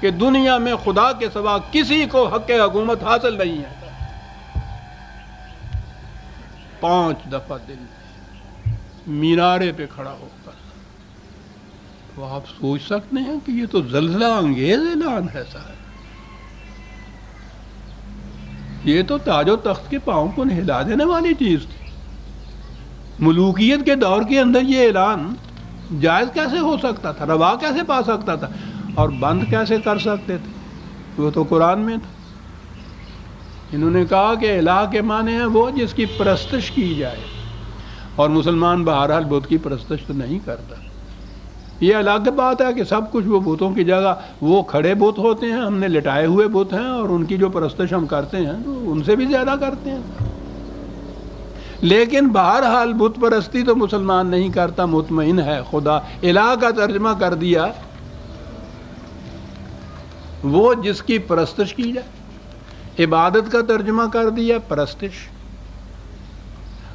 کہ دنیا میں خدا کے سوا کسی کو حق حکومت حاصل نہیں ہے. 5 دفعہ دن مینارے پہ کھڑا ہو کر. تو آپ سوچ سکتے ہیں کہ یہ تو زلزلہ انگیز اعلان ہے صاحب. یہ تو تاج و تخت کے پاؤں کو ہلا دینے والی چیز تھی. ملوکیت کے دور کے اندر یہ اعلان جائز کیسے ہو سکتا تھا؟ روا کیسے پا سکتا تھا؟ اور بند کیسے کر سکتے تھے؟ وہ تو قرآن میں تھا. انہوں نے کہا کہ الہ کے معنی ہے وہ جس کی پرستش کی جائے، اور مسلمان بہرحال بت کی پرستش تو نہیں کرتا. یہ الگ بات ہے کہ سب کچھ وہ بتوں کی جگہ وہ کھڑے بت ہوتے ہیں، ہم نے لٹائے ہوئے بت ہیں، اور ان کی جو پرستش ہم کرتے ہیں تو ان سے بھی زیادہ کرتے ہیں. لیکن بہرحال بت پرستی تو مسلمان نہیں کرتا، مطمئن ہے خدا. الہ کا ترجمہ کر دیا وہ جس کی پرستش کی جائے، عبادت کا ترجمہ کر دیا پرستش،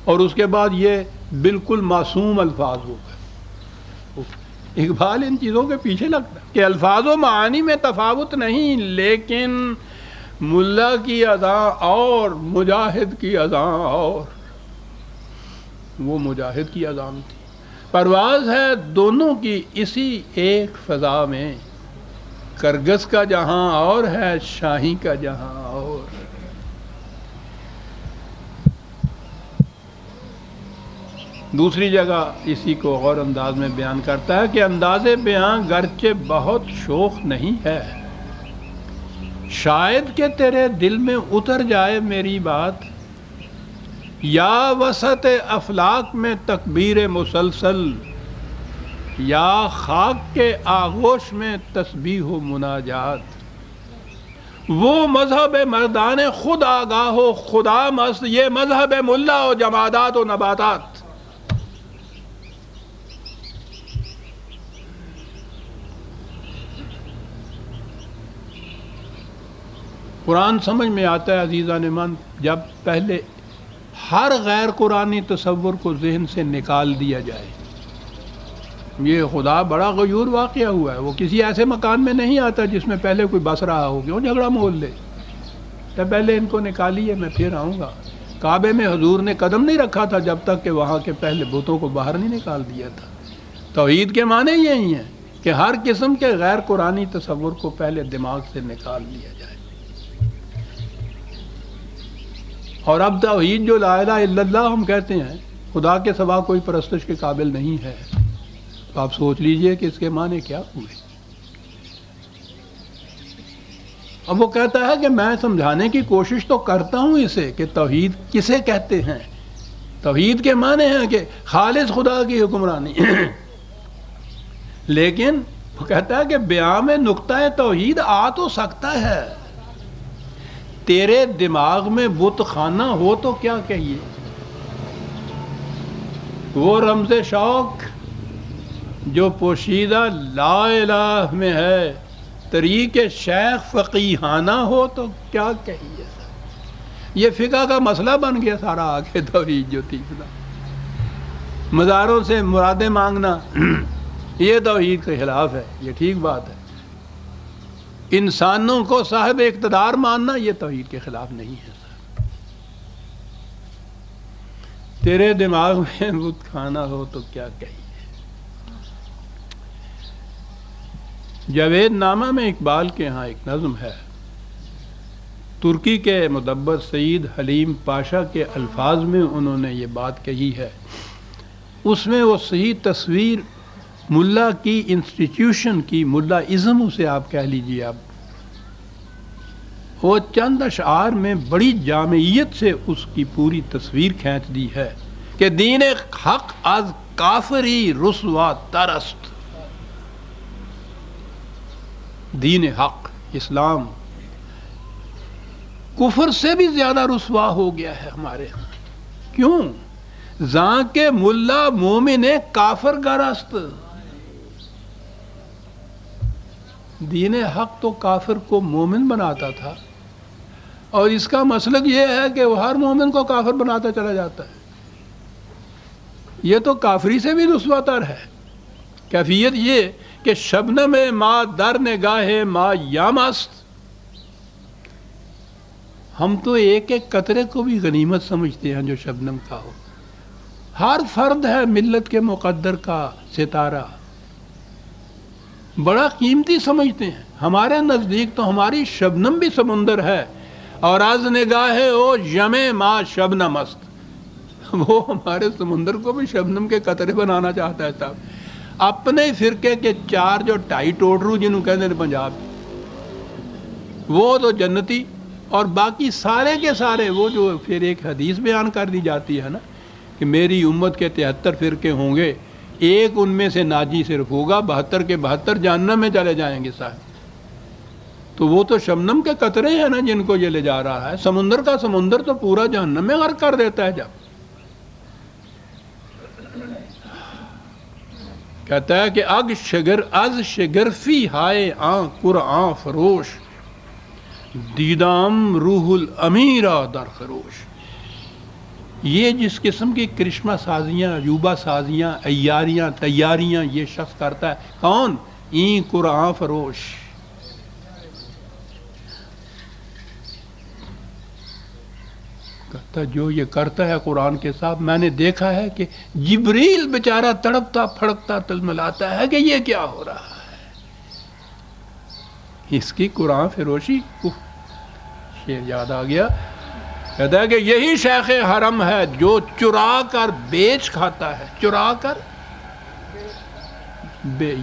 اور اس کے بعد یہ بالکل معصوم الفاظ ہو گئے. اقبال ان چیزوں کے پیچھے لگتا ہے کہ الفاظ و معانی میں تفاوت نہیں، لیکن ملا کی اذاں اور مجاہد کی اذاں اور. وہ مجاہد کی اذان تھی. پرواز ہے دونوں کی اسی ایک فضا میں، کرگس کا جہاں اور ہے شاہی کا جہاں اور. دوسری جگہ اسی کو غور انداز میں بیان کرتا ہے کہ انداز بیاں گرچہ بہت شوخ نہیں ہے، شاید کہ تیرے دل میں اتر جائے میری بات، یا وسط افلاک میں تکبیر مسلسل، یا خاک کے آغوش میں تسبیح و مناجات. وہ مذہب مردان خود آگاہ و خدا مست، یہ مذہب ملا و جمادات و نباتات. قرآن سمجھ میں آتا ہے عزیزان من جب پہلے ہر غیر قرآنی تصور کو ذہن سے نکال دیا جائے. یہ خدا بڑا غیور واقعہ ہوا ہے. وہ کسی ایسے مکان میں نہیں آتا جس میں پہلے کوئی بس رہا ہو، کیوں جھگڑا مول لے. تو پہلے ان کو نکالیے، میں پھر آؤں گا. کعبے میں حضور نے قدم نہیں رکھا تھا جب تک کہ وہاں کے پہلے بتوں کو باہر نہیں نکال دیا تھا. توحید کے معنی یہی ہیں کہ ہر قسم کے غیر قرآنی تصور کو پہلے دماغ سے نکال دیا جائے. اور اب توحید جو لا الہ الا اللہ ہم کہتے ہیں، خدا کے سوا کوئی پرستش کے قابل نہیں ہے. تو آپ سوچ لیجئے کہ اس کے معنی کیا ہوئے. اب وہ کہتا ہے کہ میں سمجھانے کی کوشش تو کرتا ہوں اسے کہ توحید کسے کہتے ہیں. توحید کے معنی ہیں کہ خالص خدا کی حکمرانی. لیکن وہ کہتا ہے کہ بیان میں نقطہ توحید آ تو سکتا ہے. تیرے دماغ میں بت خانہ ہو تو کیا کہیے. وہ رمز شوق جو پوشیدہ لا الہ میں ہے، طریق شیخ فقیہانہ ہو تو کیا کہیے. یہ فقہ کا مسئلہ بن گیا سارا. آگے توحید جو تھی مزاروں سے مرادیں مانگنا یہ توحید کے خلاف ہے. یہ ٹھیک بات ہے. انسانوں کو صاحب اقتدار ماننا یہ توحید کے خلاف نہیں ہے. تیرے دماغ میں بت خانہ ہو تو کیا کہیے. جاوید نامہ میں اقبال کے ہاں ایک نظم ہے. ترکی کے مدبر سعید حلیم پاشا کے الفاظ میں انہوں نے یہ بات کہی ہے. اس میں وہ صحیح تصویر ملا کی انسٹیٹیوشن کی، ملا ازم اسے آپ کہہ لیجیے. اب وہ چند اشعار میں بڑی جامعیت سے اس کی پوری تصویر کھینچ دی ہے کہ دین حق از کافری رسوا ترست. دین حق اسلام کفر سے بھی زیادہ رسوا ہو گیا ہے ہمارے ہاں. کیوں؟ زاں کے ملا مومن کافر گرست. دین حق تو کافر کو مومن بناتا تھا، اور اس کا مسلک یہ ہے کہ وہ ہر مومن کو کافر بناتا چلا جاتا ہے. یہ تو کافری سے بھی رسوا تر ہے. کیفیت یہ کہ شبنم ما در نگاہ ما یا مست، ہم تو ایک ایک قطرے کو بھی غنیمت سمجھتے ہیں جو شبنم کا ہو. ہر فرد ہے ملت کے مقدر کا ستارہ، بڑا قیمتی سمجھتے ہیں. ہمارے نزدیک تو ہماری شبنم بھی سمندر ہے. اور از نگاہ او یم ما شبنم است، وہ ہمارے سمندر کو بھی شبنم کے قطرے بنانا چاہتا ہے صاحب. اپنے فرقے کے 4 جو ٹائی ٹوٹرو جنہوں کہتے ہیں پنجاب، وہ تو جنتی، اور باقی سارے کے سارے وہ جو پھر ایک حدیث بیان کر دی جاتی ہے نا کہ میری امت کے 73 فرقے ہوں گے، ایک ان میں سے ناجی صرف ہوگا، 72 کے 72 جہنم میں چلے جائیں گے صاحب. تو وہ تو شبنم کے قطرے ہیں نا جن کو یہ لے جا رہا ہے. سمندر کا سمندر تو پورا جہنم میں غرق کر دیتا ہے. جب کہتا ہے کہ از شگرفی ہائے آن قرآن فروش، دیدام روح الامیرہ در خروش. یہ جس قسم کی کرشمہ سازیاں، عجوبہ سازیاں، عیاریاں، تیاریاں یہ شخص کرتا ہے، کون؟ این قرآن فروش. کہتا جو یہ کرتا ہے قرآن کے ساتھ، میں نے دیکھا ہے کہ جبریل بیچارہ تڑپتا پھڑکتا تلملاتا ہے کہ یہ کیا ہو رہا ہے. اس کی قرآن فروشی. شعر یاد آ گیا. کہتا ہے کہ یہی شیخ حرم ہے جو چرا کر بیچ کھاتا ہے. چرا کر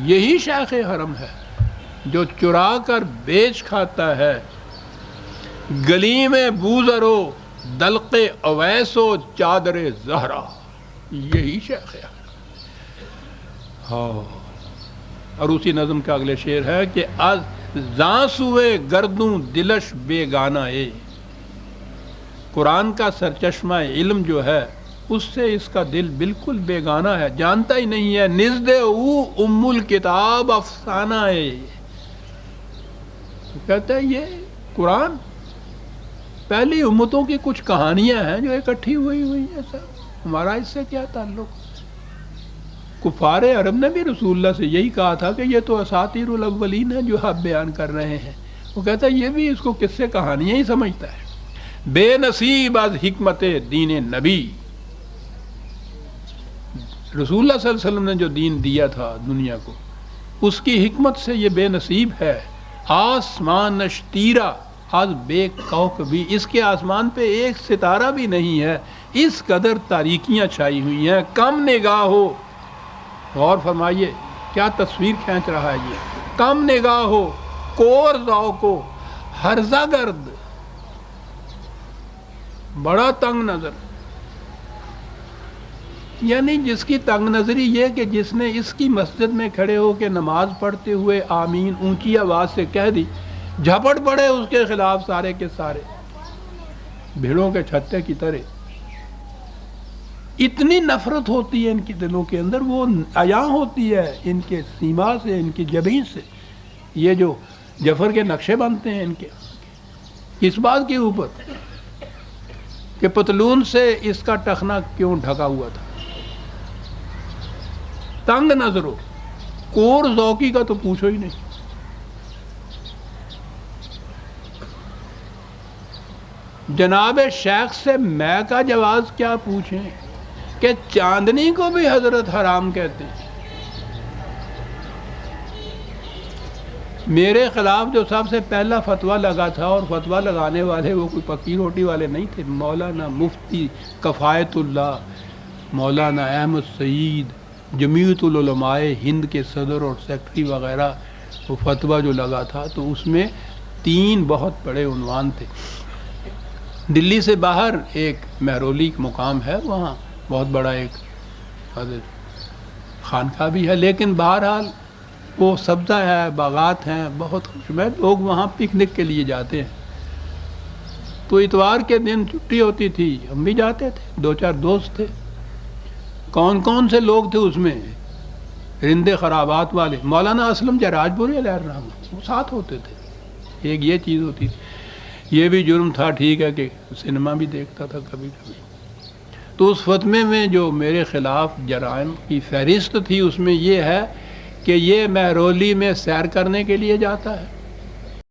یہی شیخ حرم ہے جو چرا کر بیچ کھاتا ہے. گلی میں بوزرو دلق اویس و چادر زہرا، یہی شیخ حرم. ہاں. اور اسی نظم کا اگلے شعر ہے کہ از زاں سوئے گردوں دلش بے گانا اے. قرآن کا سرچشمہ علم جو ہے اس سے اس کا دل بالکل بیگانہ ہے، جانتا ہی نہیں ہے. نزد او ام الکتاب افسانہ ہے. کہتا ہے یہ قرآن پہلی امتوں کی کچھ کہانیاں ہیں جو اکٹھی ہوئی ہیں سر، ہمارا اس سے کیا تعلق؟ کفار عرب نے بھی رسول اللہ سے یہی کہا تھا کہ یہ تو اساطیر الاولین ہے جو آپ بیان کر رہے ہیں. وہ کہتا ہے یہ بھی اس کو قصے کہانیاں ہی سمجھتا ہے. بے نصیب از حکمت دین نبی. رسول اللہ صلی اللہ علیہ وسلم نے جو دین دیا تھا دنیا کو، اس کی حکمت سے یہ بے نصیب ہے. آسمان نشتیرہ از بے کوکبی، اس کے آسمان پہ ایک ستارہ بھی نہیں ہے، اس قدر تاریکیاں چھائی ہوئی ہیں. کم نگاہ ہو، غور فرمائیے کیا تصویر کھینچ رہا ہے یہ. کم نگاہ ہو کور ذوق کو ہرزہ گرد، بڑا تنگ نظر. یعنی جس کی تنگ نظری یہ کہ جس نے اس کی مسجد میں کھڑے ہو کے نماز پڑھتے ہوئے آمین اونچی آواز سے کہہ دی، جھپٹ پڑے اس کے خلاف سارے کے سارے بھیڑوں کے چھتے کی طرح. اتنی نفرت ہوتی ہے ان کے دلوں کے اندر، وہ عیاں ہوتی ہے ان کے سیما سے، ان کی جبین سے. یہ جو جفر کے نقشے بنتے ہیں ان کے، اس بات کے اوپر کہ پتلون سے اس کا ٹخنا کیوں ڈھکا ہوا تھا. تنگ نظرو کور ذوقی کا تو پوچھو ہی نہیں. جناب شیخ سے میں کا جواز کیا پوچھیں کہ چاندنی کو بھی حضرت حرام کہتے ہیں. میرے خلاف جو سب سے پہلا فتویٰ لگا تھا، اور فتویٰ لگانے والے وہ کوئی پکی روٹی والے نہیں تھے، مولانا مفتی کفایت اللہ، مولانا احمد سعید، جمعیت العلماء ہند کے صدر اور سیکٹری وغیرہ. وہ فتویٰ جو لگا تھا تو اس میں 3 بہت بڑے عنوان تھے. دلی سے باہر ایک مہرولی مقام ہے، وہاں بہت بڑا ایک خانقاہ بھی ہے، لیکن بہرحال وہ سبزہ ہے، باغات ہیں، بہت خوشمید لوگ وہاں پکنک کے لیے جاتے ہیں. تو اتوار کے دن چھٹی ہوتی تھی، ہم بھی جاتے تھے، 2-4 دوست تھے. کون کون سے لوگ تھے اس میں؟ رندے خرابات والے، مولانا اسلم جراج پوری علیہ الرحمہ، وہ ساتھ ہوتے تھے. ایک یہ چیز ہوتی تھی. یہ بھی جرم تھا، ٹھیک ہے کہ سنیما بھی دیکھتا تھا کبھی کبھی. تو اس فتوے میں جو میرے خلاف جرائم کی فہرست تھی، اس میں یہ ہے کہ یہ مہرولی میں سیر کرنے کے لیے جاتا ہے،